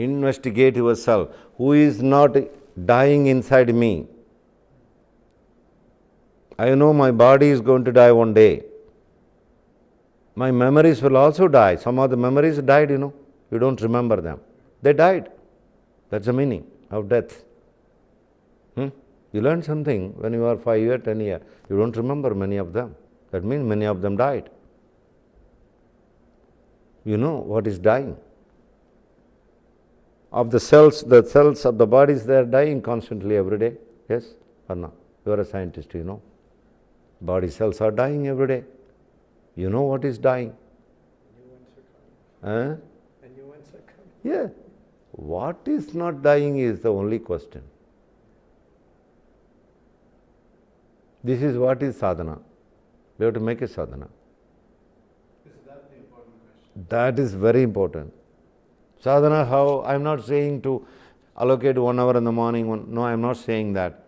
Investigate yourself. Who is not dying inside me? I know my body is going to die one day. My memories will also die. Some of the memories died, you don't remember them. They died. That's the meaning of death. You learn something when you are 5 years, 10 years. You don't remember many of them. That means many of them died. You know what is dying. Of the cells of the bodies, they are dying constantly every day. Yes or no? You are a scientist, you know. Body cells are dying every day. You know what is dying. And new ones are coming. Yeah. What is not dying is the only question. This is what is sadhana. We have to make a sadhana. Is that the important question? That is very important. Sadhana, how? I am not saying to allocate 1 hour in the morning. No, I am not saying that.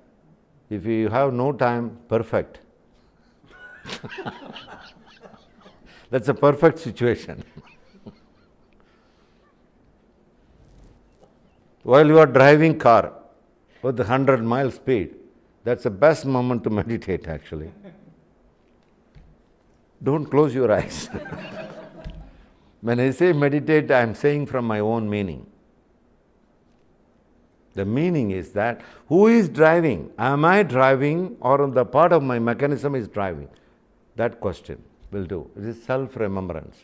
If you have no time, perfect. That's a perfect situation. While you are driving car with 100 mile speed, that's the best moment to meditate actually. Don't close your eyes. When I say meditate, I am saying from my own meaning. The meaning is that who is driving? Am I driving or the part of my mechanism is driving? That question will do. It is self-remembrance.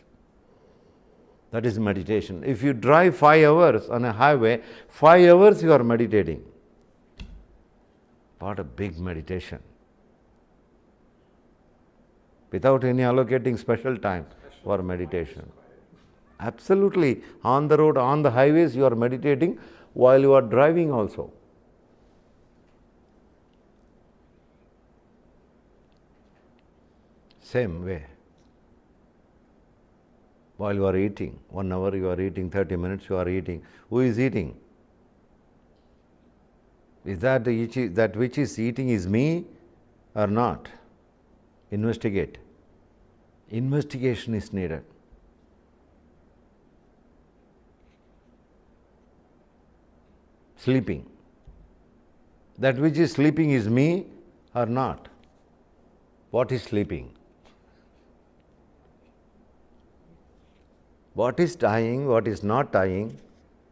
That is meditation. If you drive 5 hours on a highway, 5 hours you are meditating. What a big meditation. Without any allocating special time for meditation. Absolutely. On the road, on the highways, you are meditating while you are driving also. Same way. While you are eating, 1 hour you are eating, 30 minutes you are eating. Who is eating? Is that which is eating is me or not? Investigate. Investigation is needed. Sleeping. That which is sleeping is me or not? What is sleeping? What is dying, what is not dying?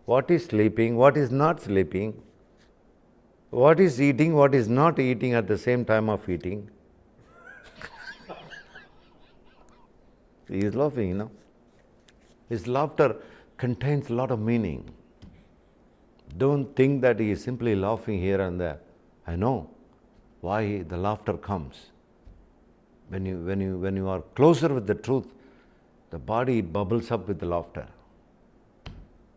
What is sleeping, what is not sleeping? What is eating, what is not eating at the same time of eating? He is laughing, His laughter contains a lot of meaning. Don't think that he is simply laughing here and there. I know why the laughter comes. When you are closer with the truth, the body bubbles up with the laughter.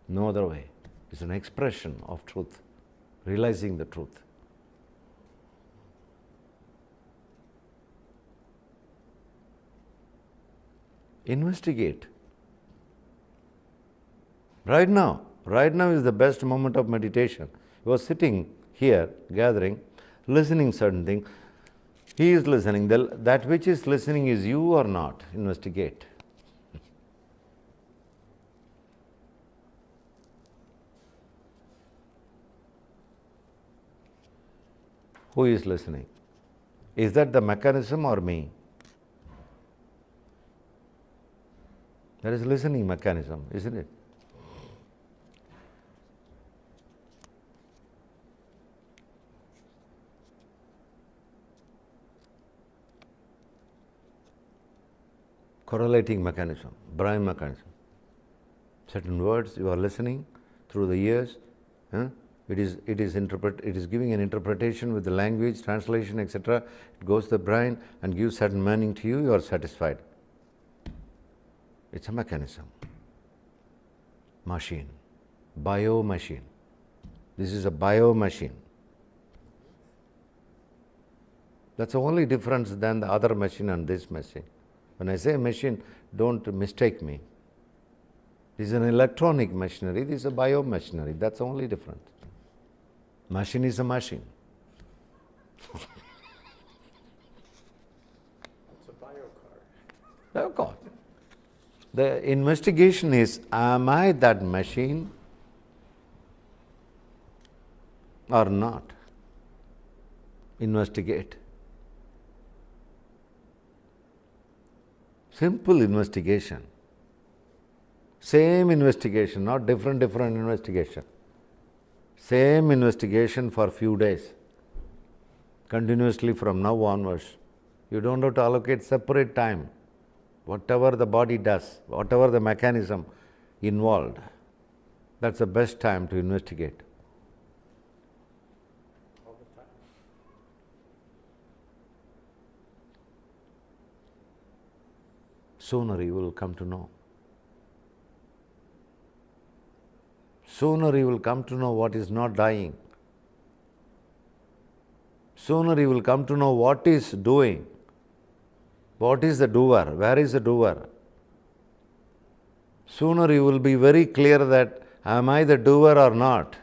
No other way. It's an expression of truth, realizing the truth. Investigate. Right now is the best moment of meditation. You are sitting here, gathering, listening certain things. He is listening. That which is listening is you or not? Investigate. Who is listening? Is that the mechanism or me? That is listening mechanism, isn't it? Correlating mechanism, brain mechanism. Certain words you are listening through the ears. It is giving an interpretation with the language, translation, etc. It goes to the brain and gives certain meaning to you. You are satisfied. It's a mechanism. Machine. Bio machine. This is a bio machine. That's the only difference than the other machine and this machine. When I say machine, don't mistake me. This is an electronic machinery, this is a bio machinery. That's the only difference. Machine is a machine. It's a bio car. The investigation is, am I that machine or not? Investigate. Simple investigation. Same investigation, not different investigation. Same investigation for few days. Continuously from now onwards. You don't have to allocate separate time. Whatever the body does, whatever the mechanism involved, that's the best time to investigate. All the time. Sooner you will come to know. Sooner you will come to know what is not dying. Sooner you will come to know what is doing. What is the doer? Where is the doer? Sooner you will be very clear that am I the doer or not?